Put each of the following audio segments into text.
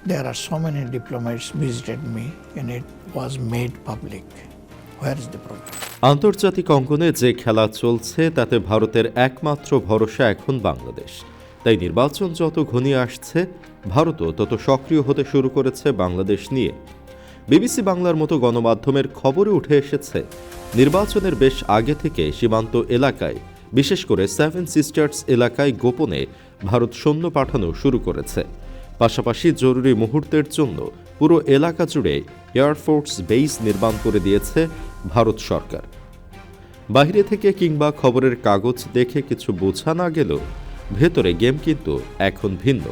There are so many diplomats visited me and it was made public. Where is the problem? আন্তর্জাতিক অঙ্গনে যে খেলা চলছে তাতে ভারতের একমাত্র ভরসা এখন বাংলাদেশ। তাই নির্বাচন যত ঘনিয়ে আসছে, ভারতও তত সক্রিয় হতে শুরু করেছে বাংলাদেশ নিয়ে। বিবিসি বাংলার মতো গণমাধ্যমের খবরে উঠে এসেছে, নির্বাচনের বেশ আগে থেকে সীমান্ত এলাকায়, বিশেষ করে সেভেন সিস্টার্স এলাকায় গোপনে ভারত সৈন্য পাঠানো শুরু করেছে। পাশাপাশি জরুরি মুহূর্তের জন্য পুরো এলাকা জুড়ে এয়ারফোর্স বেস নির্মাণ করে দিয়েছে ভারত সরকার। বাইরে থেকে কিংবা খবরের কাগজ দেখে কিছু বোঝা না গেলেও ভেতরে গেম কিন্তু এখন ভিন্ন।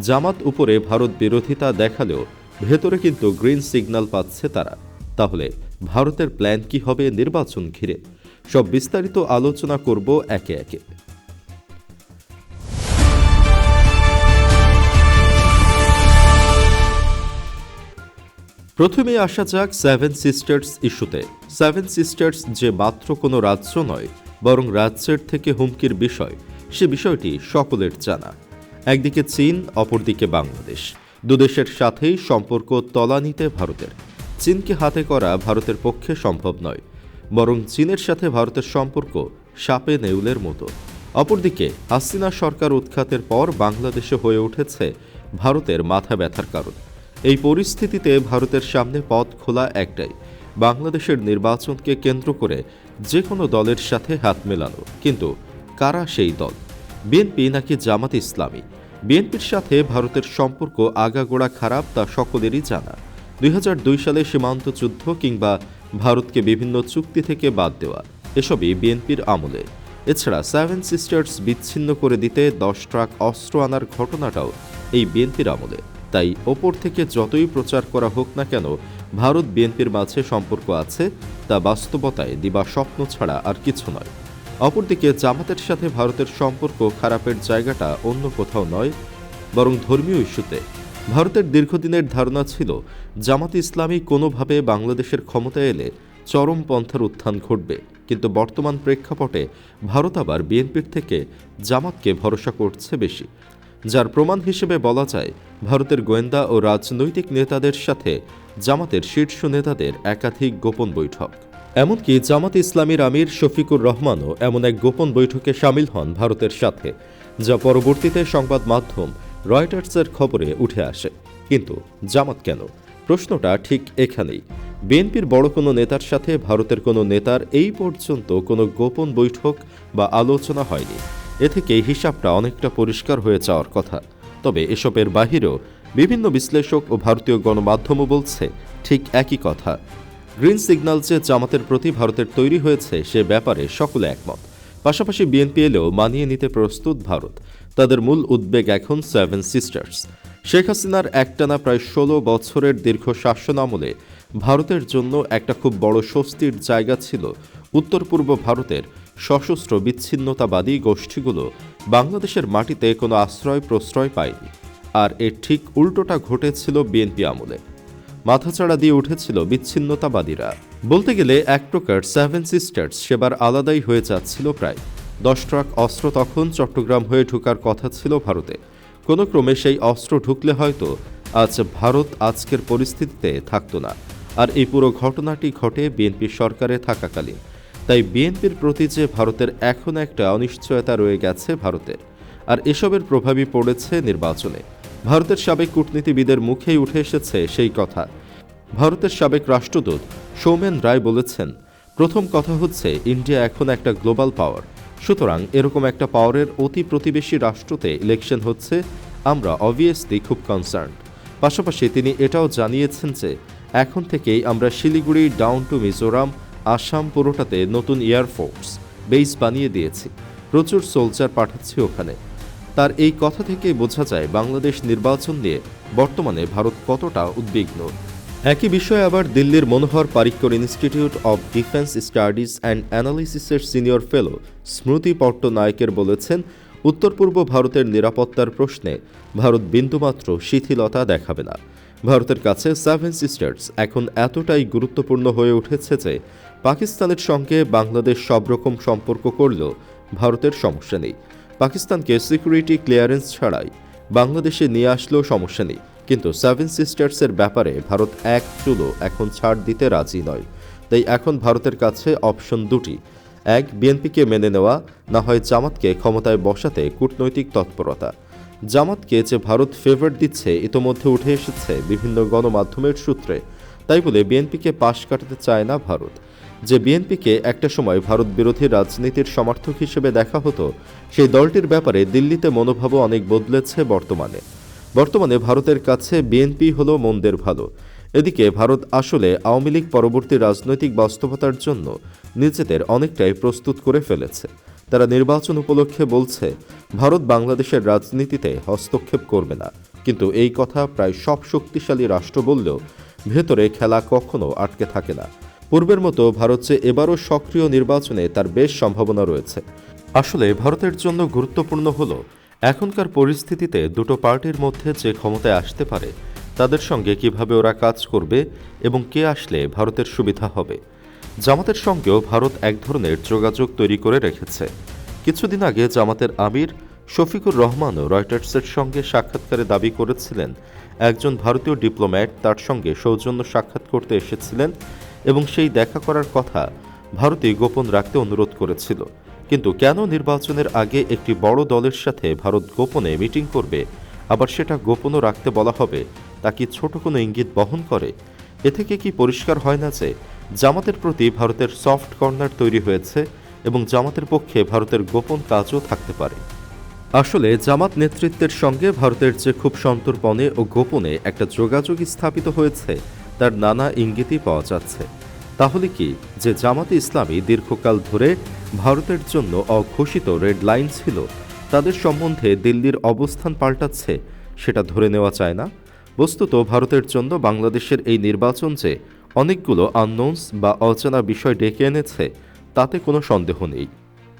জামাত উপরে ভারত বিরোধিতা দেখালেও ভেতরে কিন্তু গ্রিন সিগন্যাল পাচ্ছে তারা। তাহলে ভারতের প্ল্যান কি হবে নির্বাচন ঘিরে? সব বিস্তারিত আলোচনা করব একে একে। প্রথমে আসা যাক সেভেন সিস্টার্স ইস্যুতে। সেভেন সিস্টার্স যে মাত্র কোনো রাজ্য নয়, বরং রাজ্যের থেকে হুমকির বিষয়, সে বিষয়টি সকলের জানা। একদিকে চীন, অপরদিকে বাংলাদেশ। দুদেশের সাথেই সম্পর্ক তলানিতে ভারতের। চীনকে হাতে করা ভারতের পক্ষে সম্ভব নয়, বরং চীনের সাথে ভারতের সম্পর্ক সাপে নেউলের মতো। অপরদিকে হাসিনা সরকার উৎখাতের পর বাংলাদেশে হয়ে উঠেছে ভারতের মাথা ব্যথার কারণ। এই পরিস্থিতিতে ভারতের সামনে পথ খোলা একটাই, বাংলাদেশের নির্বাচনকে কেন্দ্র করে যে কোনো দলের সাথে হাত মেলানো। কিন্তু কারা সেই দল? বিএনপি নাকি জামাত ইসলামী? বিএনপির সাথে ভারতের সম্পর্ক আগাগোড়া খারাপ তা সকলেরই জানা। 2002 সালে সীমান্ত যুদ্ধ কিংবা ভারতকে বিভিন্ন চুক্তি থেকে বাদ দেওয়া, এসবই বিএনপির আমলে। এছাড়া সেভেন সিস্টার্স বিচ্ছিন্ন করে দিতে 10 ট্রাক অস্ত্র আনার ঘটনাটাও এই বিএনপির আমলে। তাই ওপর থেকে যতই প্রচার করা হোক না কেন, ভারত বিএনপির মাঝে সম্পর্ক আছে, তা বাস্তবতায় দিবা স্বপ্ন ছাড়া আর কিছু নয়। অপরদিকে জামাতের সাথে ভারতের সম্পর্ক খারাপের জায়গাটা অন্য কোথাও নয়, বরং ধর্মীয় ইস্যুতে। ভারতের দীর্ঘদিনের ধারণা ছিল জামাত ইসলামী কোনোভাবে বাংলাদেশের ক্ষমতায় এলে চরমপন্থার উত্থান ঘটবে। কিন্তু বর্তমান প্রেক্ষাপটে ভারত আবার বিএনপির থেকে জামাতকে ভরসা করছে বেশি, যার প্রমাণ হিসেবে বলা যায় ভারতের গোয়েন্দা ও রাজনৈতিক নেতাদের সাথে জামাতের শীর্ষ নেতাদের একাধিক গোপন বৈঠক। এমনকি জামাত ইসলামীর আমির শফিকুর রহমানও এমন এক গোপন বৈঠকে সামিল হন ভারতের সাথে, যা পরবর্তীতে সংবাদ মাধ্যম রয়টার্সের খবরে উঠে আসে। কিন্তু জামাত কেন? প্রশ্নটা ঠিক এখানেই। বিএনপির বড় কোনো নেতার সাথে ভারতের কোনো নেতার এই পর্যন্ত কোনো গোপন বৈঠক বা আলোচনা হয়নি। এ থেকে হিসাবটা অনেকটা পরিষ্কার হয়ে যাওয়ার কথা। তবে এসবের বাহিরেও বিভিন্ন বিশ্লেষক ও ভারতীয় গণমাধ্যমও বলছে ঠিক একই কথা। গ্রিন সিগন্যাল যে জামাতের প্রতি ভারতের তৈরি হয়েছে সে ব্যাপারে সকলে একমত। পাশাপাশি বিএনপি এলেও মানিয়ে নিতে প্রস্তুত ভারত। তাদের মূল উদ্বেগ এখন সেভেন সিস্টার্স। শেখ হাসিনার একটানা প্রায় 16 বছরের দীর্ঘ শাসন আমলে ভারতের জন্য একটা খুব বড় স্বস্তির জায়গা ছিল উত্তর পূর্ব ভারতের সশস্ত্র বিচ্ছিন্নতাবাদী গোষ্ঠীগুলো বাংলাদেশের মাটিতে কোনো আশ্রয় প্রশ্রয় পায়নি। আর এর ঠিক উল্টোটা ঘটেছিল বিএনপি আমলে। মাথাচাড়া দিয়ে উঠেছিল বিচ্ছিন্নতাবাদীরা। বলতে গেলে এক প্রকার সেভেন সিস্টার্স সেবার আলাদাই হয়ে যাচ্ছিল প্রায়। 10 ট্রাক অস্ত্র তখন চট্টগ্রাম হয়ে ঢোকার কথা ছিল ভারতে। কোনো ক্রমে সেই অস্ত্র ঢুকলে হয়তো আজ ভারত আজকের পরিস্থিতিতে থাকতো না। আর এই পুরো ঘটনাটি ঘটে বিএনপি সরকারে থাকাকালীন। তাই বিএনপির প্রতি যে ভারতের এখন একটা অনিশ্চয়তা রয়ে গেছে ভারতের, আর এসবের প্রভাবই পড়েছে নির্বাচনে। ভারতের সাবেক কূটনীতিবিদের মুখেই উঠে এসেছে সেই কথা। ভারতের সাবেক রাষ্ট্রদূত সৌমেন রায় বলেছেন, প্রথম কথা হচ্ছে ইন্ডিয়া এখন একটা গ্লোবাল পাওয়ার, সুতরাং এরকম একটা পাওয়ারের অতি প্রতিবেশী রাষ্ট্রতে ইলেকশন হচ্ছে, আমরা অবভিয়াসলি খুব কনসার্ন। পাশাপাশি তিনি এটাও জানিয়েছেন যে এখন থেকেই আমরা শিলিগুড়ি ডাউন টু মিজোরাম, আসাম পুরোটাতে নতুন এয়ারফোর্স বেস বানিয়ে দিয়েছি, প্রচুর সোলজার পাঠাচ্ছি ওখানে। তার এই কথা থেকে বোঝা যায় বাংলাদেশ নির্বাচন নিয়ে বর্তমানে ভারত কতটা উদ্বিগ্ন। একই বিষয়ে আবার দিল্লির Manohar Parrikar institute of defence studies and অ্যানালিসিসের সিনিয়র ফেলো স্মৃতি পট্টনায়কের বলেছেন, উত্তর পূর্ব ভারতের নিরাপত্তার প্রশ্নে ভারত বিন্দুমাত্র শিথিলতা দেখাবে না। ভারতের কাছে সেভেন সিস্টার্স এখন এতটাই গুরুত্বপূর্ণ হয়ে উঠেছে যে পাকিস্তানের সঙ্গে বাংলাদেশ সব রকম সম্পর্ক করলেও ভারতের সমস্যা নেই। পাকিস্তানকে সিকিউরিটি ক্লিয়ারেন্স ছাড়াই বাংলাদেশে নিয়ে আসলেও সমস্যা নেই। কিন্তু সেভেন সিস্টার্সের ব্যাপারে ভারত এক চুলো এখন ছাড় দিতে রাজি নয়। তাই এখন ভারতের কাছে অপশন দুটি, এক বিএনপিকে মেনে নেওয়া, না হয় জামাতকে ক্ষমতায় বসাতে কূটনৈতিক তৎপরতা। জামাতকে যে ভারত ফেভার দিচ্ছে ইতোমধ্যে উঠে এসেছে বিভিন্ন গণমাধ্যমের সূত্রে। তাই বলে বিএনপিকে পাশ কাটাতে চায় না ভারত। যে বিএনপিকে একটা সময় ভারত বিরোধী রাজনীতির সমর্থক হিসেবে দেখা হতো, সেই দলটির ব্যাপারে দিল্লিতে মনোভাবও অনেক বদলেছে বর্তমানে ভারতের কাছে বিএনপি হলো মন্দের ভালো। এদিকে ভারত আসলে আওয়ামী লীগ পরবর্তী রাজনৈতিক বাস্তবতার জন্য নিজেদের অনেকটাই প্রস্তুত করে ফেলেছে। তারা নির্বাচন উপলক্ষে বলছে ভারত বাংলাদেশের রাজনীতিতে হস্তক্ষেপ করবে না, কিন্তু এই কথা প্রায় সব শক্তিশালী রাষ্ট্র বললেও ভেতরে খেলা কখনো আটকে থাকে না। পূর্বের মতো ভারত যে এবারও সক্রিয় নির্বাচনে তার বেশ সম্ভাবনা রয়েছে। আসলে ভারতের জন্য গুরুত্বপূর্ণ হলো এখনকার পরিস্থিতিতে দুটো পার্টির মধ্যে যে ক্ষমতায় আসতে পারে তাদের সঙ্গে কিভাবে ওরা কাজ করবে এবং কে আসলে ভারতের সুবিধা হবে। জামাতের সঙ্গেও ভারত এক ধরনের যোগাযোগ তৈরি করে রেখেছে। কিছুদিন আগে জামাতের আমির শফিকুর রহমানও রয়টার্সের সঙ্গে সাক্ষাৎকারে দাবি করেছিলেন একজন ভারতীয় ডিপ্লোম্যাট তার সঙ্গে সৌজন্য সাক্ষাৎ করতে এসেছিলেন এবং সেই দেখা করার কথা ভারতই গোপন রাখতে অনুরোধ করেছিল। কিন্তু কেন নির্বাচনের আগে একটি বড় দলের সাথে ভারত গোপনে মিটিং করবে, আবার সেটা গোপনও রাখতে বলা হবে, তা কি ছোট কোনো ইঙ্গিত বহন করে? এ থেকে কি পরিষ্কার হয় না যে জামাতের প্রতি ভারতের সফট কর্নার তৈরি হয়েছে এবং জামাতের পক্ষে ভারতের গোপন কাজও থাকতে পারে? আসলে জামাত নেতৃত্বের সঙ্গে ভারতের যে খুব সন্তর্পণে ও গোপনে একটা যোগাযোগ স্থাপিত হয়েছে তার নানা ইঙ্গিতই পাওয়া যাচ্ছে। তাহলে কি যে জামাতে ইসলামী দীর্ঘকাল ধরে ভারতের জন্য অঘোষিত রেড লাইন ছিল, তাদের সম্বন্ধে দিল্লির অবস্থান পাল্টাচ্ছে, সেটা ধরে নেওয়া যায় না? বস্তুত ভারতের জন্য বাংলাদেশের এই নির্বাচন যে অনেকগুলো আননোন্স বা অজানা বিষয় ডেকে এনেছে তাতে কোনো সন্দেহ নেই।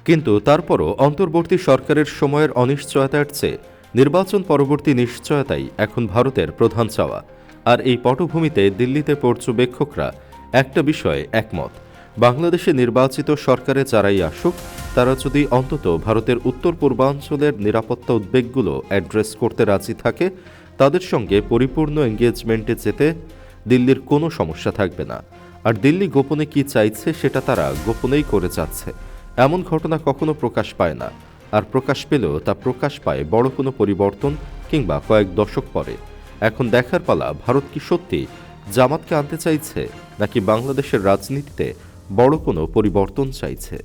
কিন্তু তারপরও অন্তর্বর্তী সরকারের সময়ের অনিশ্চয়তার চেয়ে নির্বাচন পরবর্তী নিশ্চয়তাই এখন ভারতের প্রধান চাওয়া। আর এই পটভূমিতে দিল্লিতে পর্যবেক্ষকরা একটা বিষয়ে একমত, বাংলাদেশে নির্বাচিত সরকারে যারাই আসুক তারা যদি অন্তত ভারতের উত্তর পূর্বাঞ্চলের নিরাপত্তা উদ্বেগগুলো অ্যাড্রেস করতে রাজি থাকে, তাদের সঙ্গে পরিপূর্ণ এঙ্গেজমেন্টে যেতে দিল্লির কোনো সমস্যা থাকবে না। আর দিল্লি গোপনে কি চাইছে সেটা তারা গোপনেই করে যাচ্ছে। এমন ঘটনা কখনো প্রকাশ পায় না, আর প্রকাশ পেলেও তা প্রকাশ পায় বড় কোনো পরিবর্তন কিংবা কয়েক দশক পরে। এখন দেখার পালা ভারত কি সত্যি জামাতকে আনতে চাইছে নাকি বাংলাদেশের রাজনীতিতে বড় কোনো পরিবর্তন চাইছে।